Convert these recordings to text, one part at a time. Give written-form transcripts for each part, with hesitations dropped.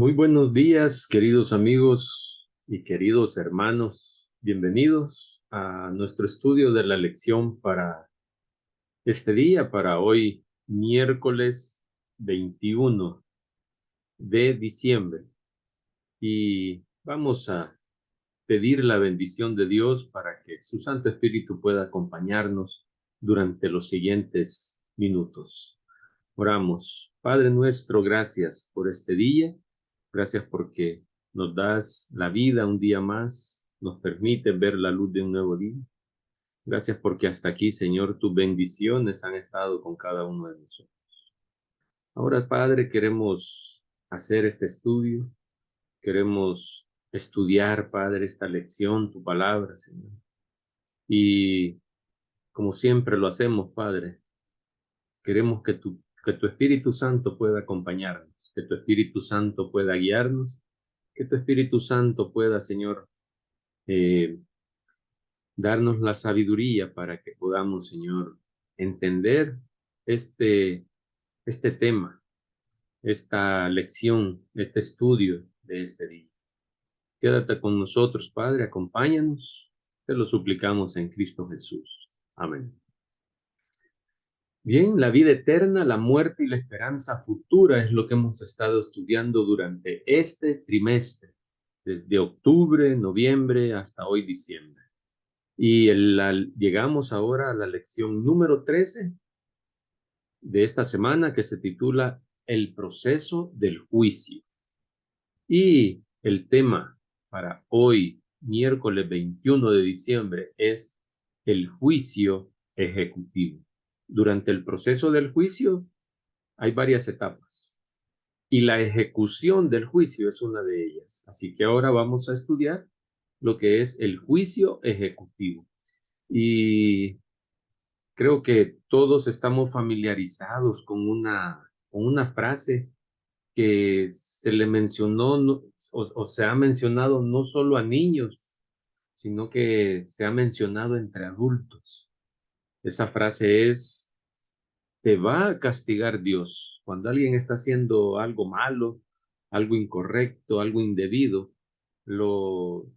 Muy buenos días, queridos amigos y queridos hermanos. Bienvenidos a nuestro estudio de la lección para este día, para hoy, miércoles 21 de diciembre. Y vamos a pedir la bendición de Dios para que su Santo Espíritu pueda acompañarnos durante los siguientes minutos. Oramos. Padre nuestro, gracias por este día. Gracias porque nos das la vida un día más, nos permite ver la luz de un nuevo día. Gracias porque hasta aquí, Señor, tus bendiciones han estado con cada uno de nosotros. Ahora, Padre, queremos hacer este estudio, queremos estudiar, Padre, esta lección, tu palabra, Señor. Y como siempre lo hacemos, Padre, queremos que tu Espíritu Santo pueda acompañarnos, que tu Espíritu Santo pueda guiarnos, que tu Espíritu Santo pueda, Señor, eh, darnos la sabiduría para que podamos, Señor, entender este, este tema, esta lección, este estudio de este día. Quédate con nosotros, Padre, acompáñanos, te lo suplicamos en Cristo Jesús. Amén. Bien, la vida eterna, la muerte y la esperanza futura es lo que hemos estado estudiando durante este trimestre, desde octubre, noviembre hasta hoy diciembre. Y llegamos ahora a la lección número 13 de esta semana, que se titula El proceso del juicio. Y el tema para hoy, miércoles 21 de diciembre, es el juicio ejecutivo. Durante el proceso del juicio hay varias etapas y la ejecución del juicio es una de ellas. Así que ahora vamos a estudiar lo que es el juicio ejecutivo. Y creo que todos estamos familiarizados con una frase que se le mencionó o se ha mencionado no solo a niños, sino que se ha mencionado entre adultos. Esa frase es: te va a castigar Dios. Cuando alguien está haciendo algo malo, algo incorrecto, algo indebido, lo,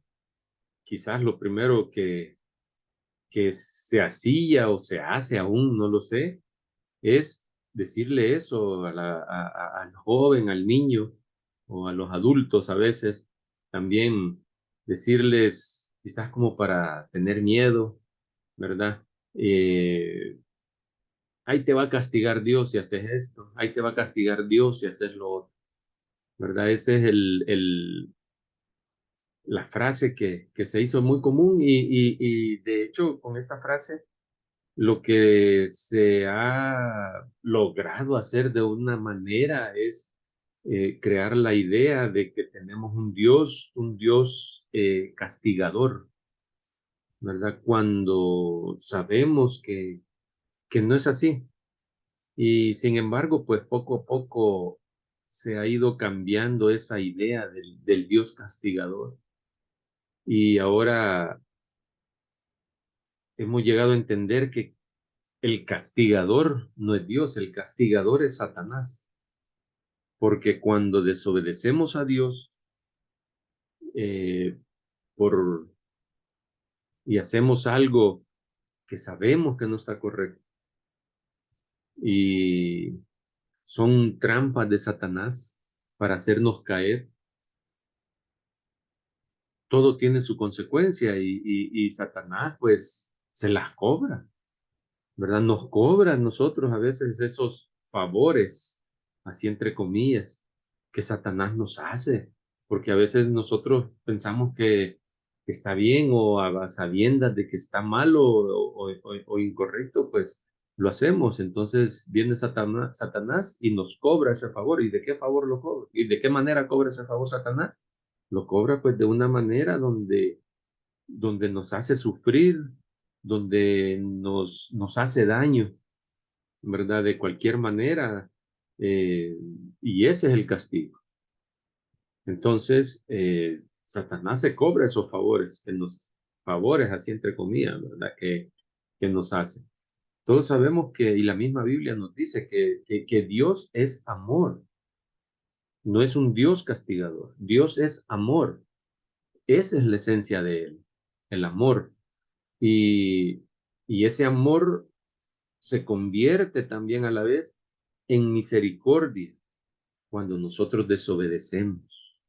quizás lo primero que se hacía o se hace aún, no lo sé, es decirle eso al joven, al niño o a los adultos a veces, también decirles quizás como para tener miedo, ¿verdad? Eh, Ahí te va a castigar Dios si haces esto, ahí te va a castigar Dios si haces lo otro, ¿verdad? Ese es la frase que se hizo muy común y de hecho con esta frase lo que se ha logrado hacer de una manera es crear la idea de que tenemos un Dios castigador, ¿verdad? Cuando sabemos que no es así. Y sin embargo, pues poco a poco se ha ido cambiando esa idea del Dios castigador. Y ahora hemos llegado a entender que el castigador no es Dios, el castigador es Satanás. Porque cuando desobedecemos a Dios eh, por, y hacemos algo que sabemos que no está correcto y son trampas de Satanás para hacernos caer, todo tiene su consecuencia y Satanás pues se las cobra, ¿verdad? Nos cobra a nosotros a veces esos favores, así entre comillas, que Satanás nos hace, porque a veces nosotros pensamos que está bien o a sabiendas de que está mal o incorrecto, pues lo hacemos. Entonces viene Satanás y nos cobra ese favor. ¿Y de qué favor lo cobra? ¿Y de qué manera cobra ese favor Satanás? Lo cobra pues de una manera donde nos hace sufrir, donde nos hace daño, ¿verdad? De cualquier manera, y ese es el castigo. Entonces, Satanás se cobra esos favores, favores así entre comillas, ¿verdad? Que nos hace. Todos sabemos que, y la misma Biblia nos dice que Dios es amor. No es un Dios castigador. Dios es amor. Esa es la esencia de Él, el amor. Y, y ese amor se convierte también a la vez en misericordia cuando nosotros desobedecemos,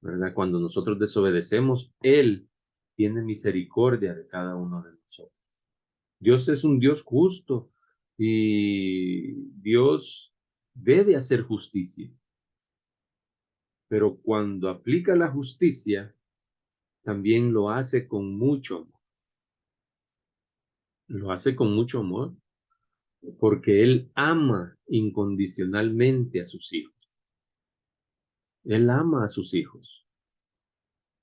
¿verdad? Cuando nosotros desobedecemos, Él tiene misericordia de cada uno de nosotros. Dios es un Dios justo y Dios debe hacer justicia, pero cuando aplica la justicia, también lo hace con mucho amor. Lo hace con mucho amor porque Él ama incondicionalmente a sus hijos. Él ama a sus hijos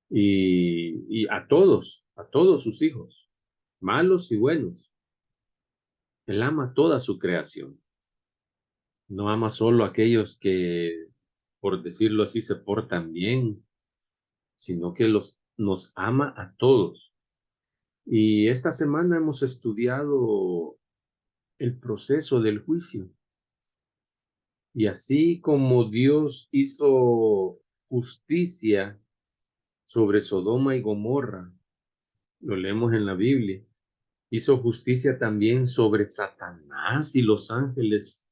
y a todos sus hijos, malos y buenos. Él ama toda su creación. No ama solo a aquellos que, por decirlo así, se portan bien, sino que nos ama a todos. Y esta semana hemos estudiado el proceso del juicio. Y así como Dios hizo justicia sobre Sodoma y Gomorra, lo leemos en la Biblia, hizo justicia también sobre Satanás y los ángeles,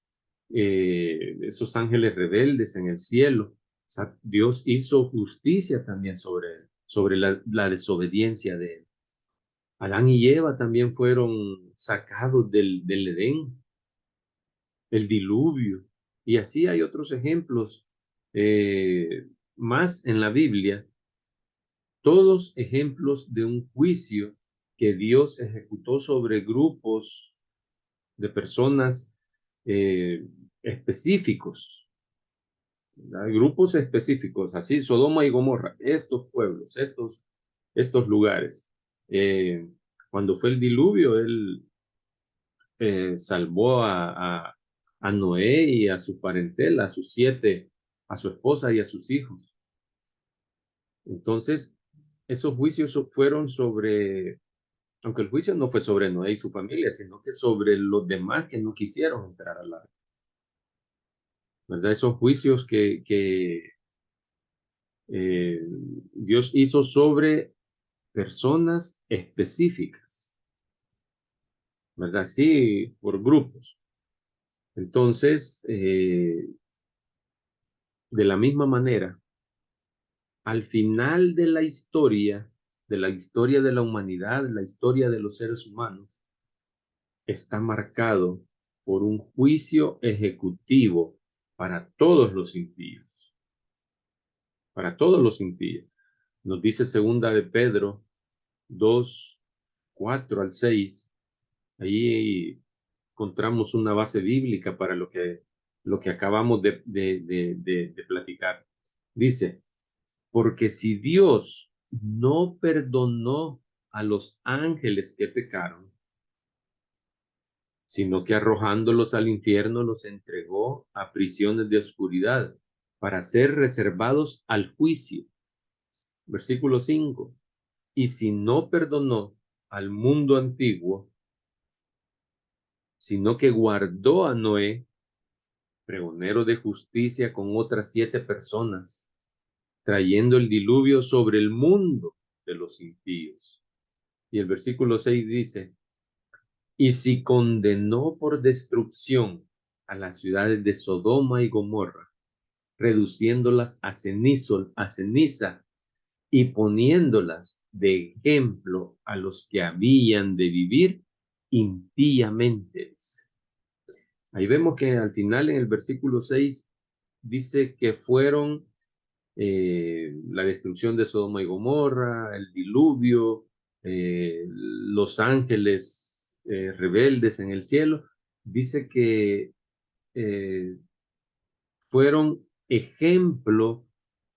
esos ángeles rebeldes en el cielo. Dios hizo justicia también sobre la desobediencia de él. Adán y Eva también fueron sacados del Edén, el diluvio, y así hay otros ejemplos más en la Biblia, todos ejemplos de un juicio que Dios ejecutó sobre grupos de personas eh, específicos, ¿verdad? Grupos específicos, así Sodoma y Gomorra, estos pueblos, estos lugares. Cuando fue el diluvio, él salvó a Noé y a su parentela, a sus siete, a su esposa y a sus hijos. Entonces, esos juicios fueron sobre, aunque el juicio no fue sobre Noé y su familia, sino que sobre los demás que no quisieron entrar al arca, ¿verdad? Esos juicios que Dios hizo sobre personas específicas, ¿verdad? Sí, por grupos. Entonces, de la misma manera, al final de la historia de la humanidad, la historia de los seres humanos, está marcado por un juicio ejecutivo para todos los impíos, para todos los impíos. Nos dice segunda de Pedro 2, 4 al 6. Ahí encontramos una base bíblica para lo que acabamos de platicar. Dice, porque si Dios no perdonó a los ángeles que pecaron, sino que arrojándolos al infierno los entregó a prisiones de oscuridad para ser reservados al juicio. Versículo 5. Y si no perdonó al mundo antiguo, sino que guardó a Noé, pregonero de justicia, con otras 7 personas, trayendo el diluvio sobre el mundo de los impíos. Y el versículo 6 dice, y si condenó por destrucción a las ciudades de Sodoma y Gomorra, reduciéndolas a ceniza y poniéndolas de ejemplo a los que habían de vivir impíamente. Ahí vemos que al final en el versículo 6 dice que fueron la destrucción de Sodoma y Gomorra, el diluvio, los ángeles rebeldes en el cielo. Dice que eh, fueron ejemplo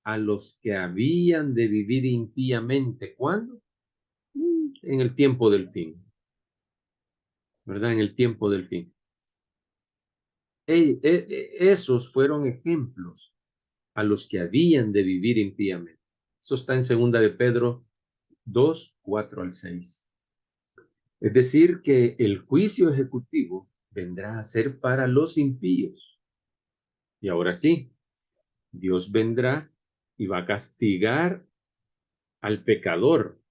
a los que habían de vivir impíamente. ¿Cuándo? En el tiempo del fin, ¿verdad? En el tiempo del fin. Esos fueron ejemplos a los que habían de vivir impíamente. Eso está en segunda de Pedro 2, 4 al 6. Es decir, que el juicio ejecutivo vendrá a ser para los impíos. Y ahora sí, Dios vendrá y va a castigar al pecador,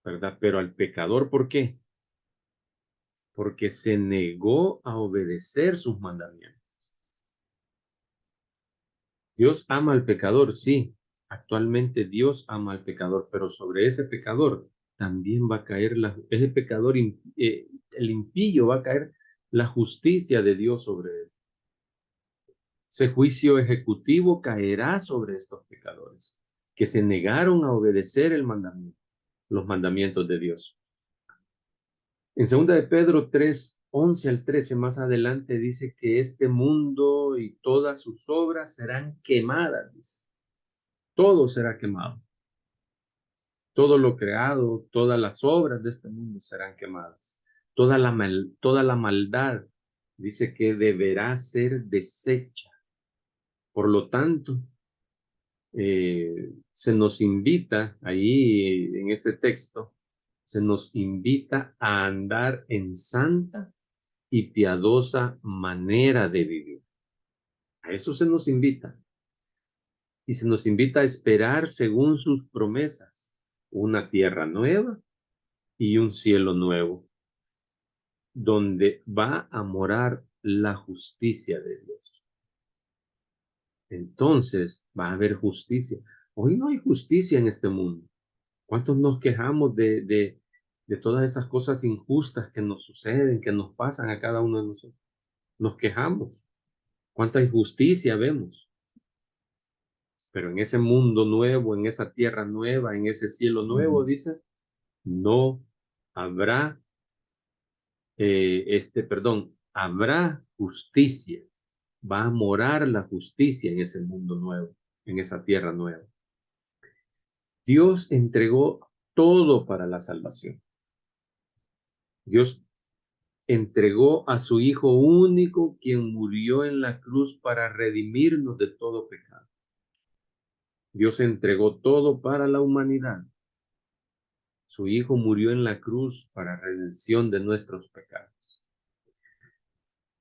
¿verdad? Pero al pecador, ¿por qué? Porque se negó a obedecer sus mandamientos. Dios ama al pecador, sí. Actualmente Dios ama al pecador, pero sobre ese pecador también va a caer ese pecador, el impío, va a caer la justicia de Dios sobre él. Ese juicio ejecutivo caerá sobre estos pecadores que se negaron a obedecer los mandamientos de Dios. En 2 de Pedro 3, 11 al 13, más adelante dice que este mundo y todas sus obras serán quemadas, dice. Todo será quemado. Todo lo creado, todas las obras de este mundo serán quemadas. Toda la maldad dice que deberá ser deshecha. Por lo tanto, se nos invita ahí en ese texto, se nos invita a andar en santa y piadosa manera de vivir. A eso se nos invita. Y se nos invita a esperar según sus promesas una tierra nueva y un cielo nuevo, donde va a morar la justicia de Dios. Entonces va a haber justicia. Hoy no hay justicia en este mundo. ¿Cuántos nos quejamos de todas esas cosas injustas que nos suceden, que nos pasan a cada uno de nosotros? Nos quejamos. ¿Cuánta injusticia vemos? Pero en ese mundo nuevo, en esa tierra nueva, en ese cielo nuevo, dice, no habrá, habrá justicia. Va a morar la justicia en ese mundo nuevo, en esa tierra nueva. Dios entregó todo para la salvación. Dios entregó a su Hijo único, quien murió en la cruz para redimirnos de todo pecado. Dios entregó todo para la humanidad. Su Hijo murió en la cruz para redención de nuestros pecados.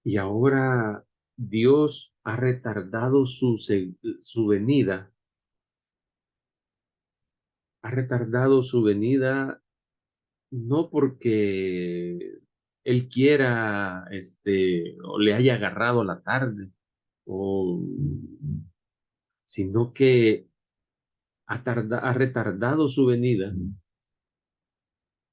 Y ahora Dios ha retardado su venida. Ha retardado su venida no porque Él quiera, o le haya agarrado la tarde, o, sino que ha retardado su venida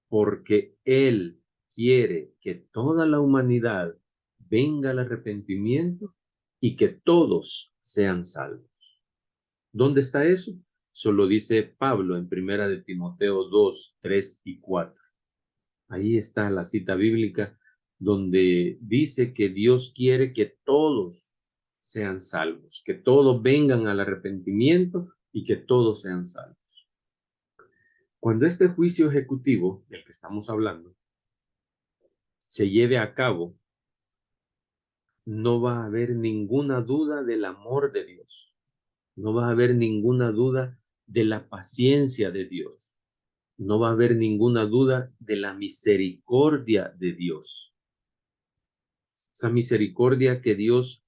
porque Él quiere que toda la humanidad venga al arrepentimiento y que todos sean salvos. ¿Dónde está eso? Solo dice Pablo en 1 2, 3 y 4. Ahí está la cita bíblica donde dice que Dios quiere que todos sean salvos, que todos vengan al arrepentimiento y que todos sean salvos. Cuando este juicio ejecutivo del que estamos hablando se lleve a cabo, no va a haber ninguna duda del amor de Dios. No va a haber ninguna duda de la paciencia de Dios. No va a haber ninguna duda de la misericordia de Dios. Esa misericordia que Dios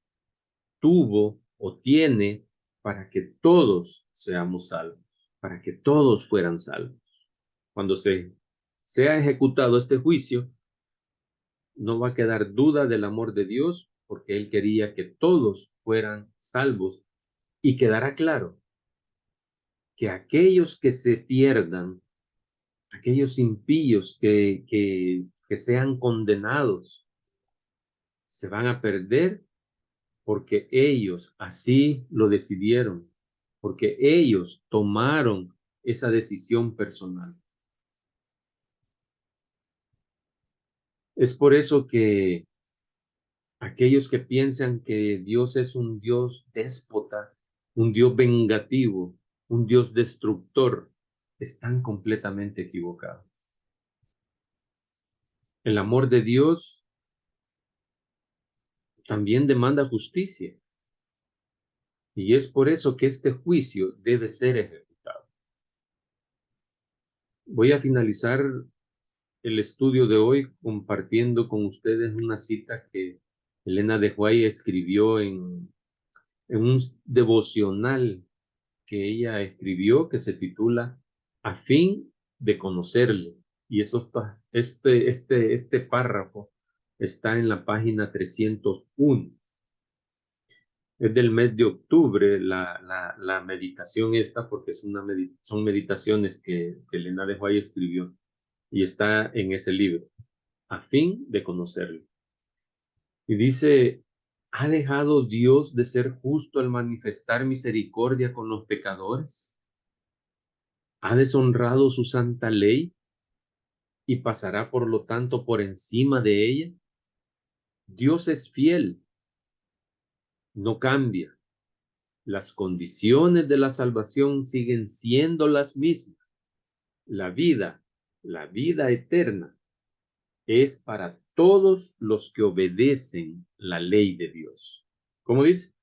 tuvo o tiene para que todos seamos salvos, para que todos fueran salvos. Cuando sea ejecutado este juicio, no va a quedar duda del amor de Dios, porque Él quería que todos fueran salvos. Y quedará claro que aquellos que se pierdan, aquellos impíos que sean condenados, se van a perder porque ellos así lo decidieron, porque ellos tomaron esa decisión personal. Es por eso que aquellos que piensan que Dios es un Dios déspota, un Dios vengativo, un Dios destructor, están completamente equivocados. El amor de Dios también demanda justicia, y es por eso que este juicio debe ser ejecutado. Voy a finalizar el estudio de hoy compartiendo con ustedes una cita que Elena de White escribió en un devocional que ella escribió que se titula A fin de conocerle. Y eso está, este párrafo está en la página 301. Es del mes de octubre la meditación esta, porque son meditaciones que Elena de White escribió y está en ese libro, A fin de conocerle. Y dice, ¿ha dejado Dios de ser justo al manifestar misericordia con los pecadores? ¿Ha deshonrado su santa ley y pasará por lo tanto por encima de ella? Dios es fiel, no cambia. Las condiciones de la salvación siguen siendo las mismas. La vida, la vida eterna, es para todos los que obedecen la ley de Dios. ¿Cómo dice?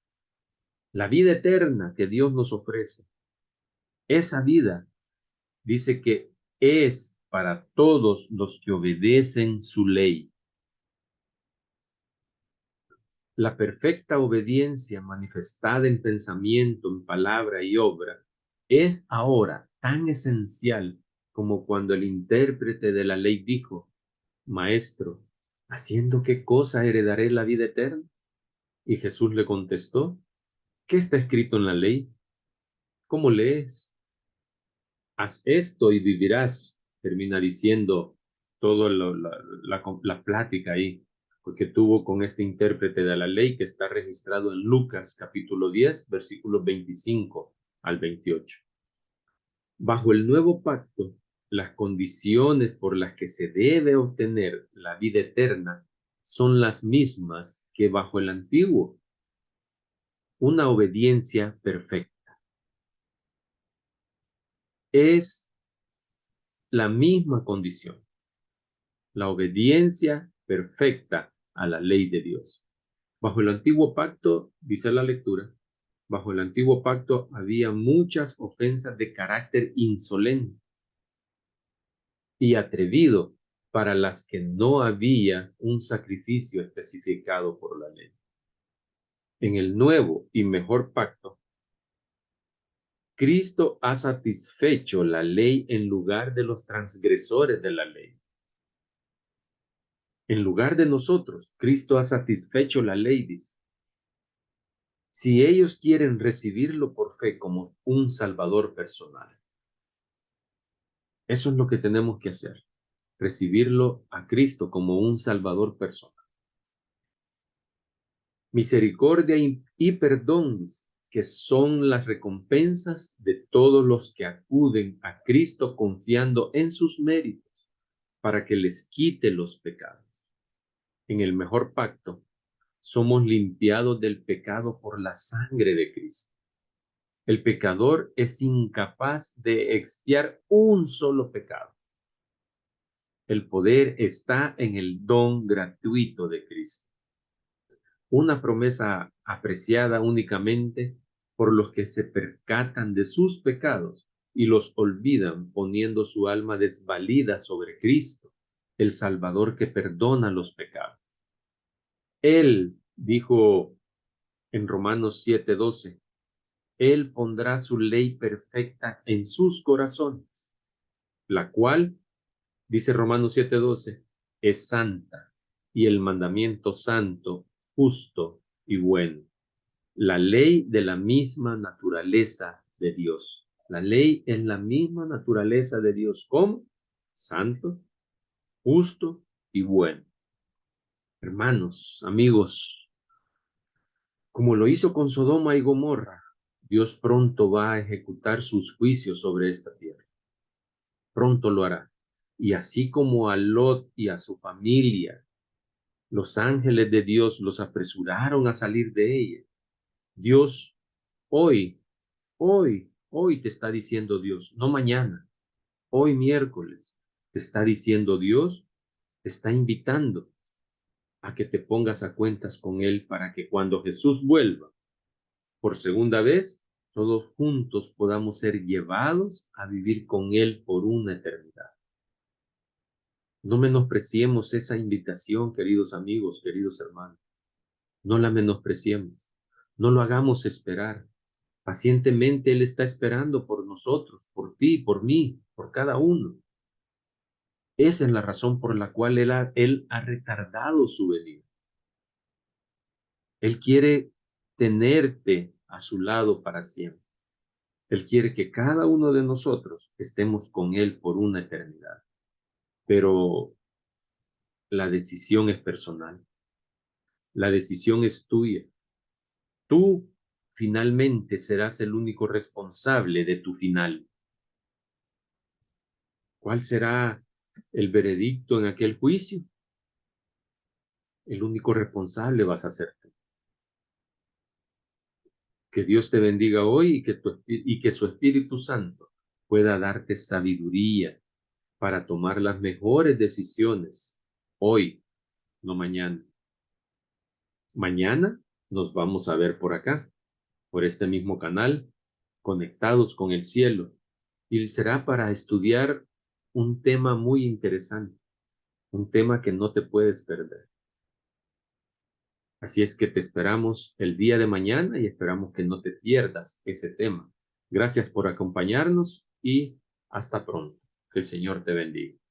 La vida eterna que Dios nos ofrece, esa vida dice que es para todos los que obedecen su ley. La perfecta obediencia manifestada en pensamiento, en palabra y obra es ahora tan esencial como cuando el intérprete de la ley dijo, Maestro, ¿haciendo qué cosa heredaré la vida eterna? Y Jesús le contestó, ¿qué está escrito en la ley? ¿Cómo lees? Haz esto y vivirás. Termina diciendo toda la plática ahí, porque tuvo con este intérprete de la ley que está registrado en Lucas capítulo 10, versículos 25 al 28. Bajo el nuevo pacto, las condiciones por las que se debe obtener la vida eterna son las mismas que bajo el antiguo. Una obediencia perfecta. Es la misma condición. La obediencia perfecta a la ley de Dios. Bajo el antiguo pacto, dice la lectura, bajo el antiguo pacto había muchas ofensas de carácter insolente y atrevido para las que no había un sacrificio especificado por la ley. En el nuevo y mejor pacto, Cristo ha satisfecho la ley en lugar de los transgresores de la ley. En lugar de nosotros, Cristo ha satisfecho la ley, dice. Si ellos quieren recibirlo por fe como un Salvador personal, eso es lo que tenemos que hacer, recibirlo a Cristo como un Salvador personal. Misericordia y perdón, que son las recompensas de todos los que acuden a Cristo confiando en sus méritos para que les quite los pecados. En el mejor pacto, somos limpiados del pecado por la sangre de Cristo. El pecador es incapaz de expiar un solo pecado. El poder está en el don gratuito de Cristo. Una promesa apreciada únicamente por los que se percatan de sus pecados y los olvidan poniendo su alma desvalida sobre Cristo, el Salvador que perdona los pecados. Él dijo en Romanos 7:12, Él pondrá su ley perfecta en sus corazones, la cual, dice Romanos 7:12, es santa y el mandamiento santo, justo y bueno. La ley de la misma naturaleza de Dios. La ley es la misma naturaleza de Dios como santo, justo y bueno. Hermanos, amigos, como lo hizo con Sodoma y Gomorra, Dios pronto va a ejecutar sus juicios sobre esta tierra. Pronto lo hará. Y así como a Lot y a su familia, los ángeles de Dios los apresuraron a salir de ella. Dios hoy, hoy te está diciendo Dios, no mañana, hoy miércoles, te está diciendo Dios, te está invitando a que te pongas a cuentas con Él para que cuando Jesús vuelva por segunda vez, todos juntos podamos ser llevados a vivir con Él por una eternidad. No menospreciemos esa invitación, queridos amigos, queridos hermanos. No la menospreciemos. No lo hagamos esperar. Pacientemente Él está esperando por nosotros, por ti, por mí, por cada uno. Esa es la razón por la cual Él ha retardado su venida. Él quiere tenerte a su lado para siempre. Él quiere que cada uno de nosotros estemos con Él por una eternidad. Pero la decisión es personal. La decisión es tuya. Tú finalmente serás el único responsable de tu final. ¿Cuál será el veredicto en aquel juicio? El único responsable vas a ser tú. Que Dios te bendiga hoy y que su Espíritu Santo pueda darte sabiduría para tomar las mejores decisiones hoy, no mañana. Mañana nos vamos a ver por acá, por este mismo canal, conectados con el cielo, y será para estudiar un tema muy interesante, un tema que no te puedes perder. Así es que te esperamos el día de mañana y esperamos que no te pierdas ese tema. Gracias por acompañarnos y hasta pronto. Que el Señor te bendiga.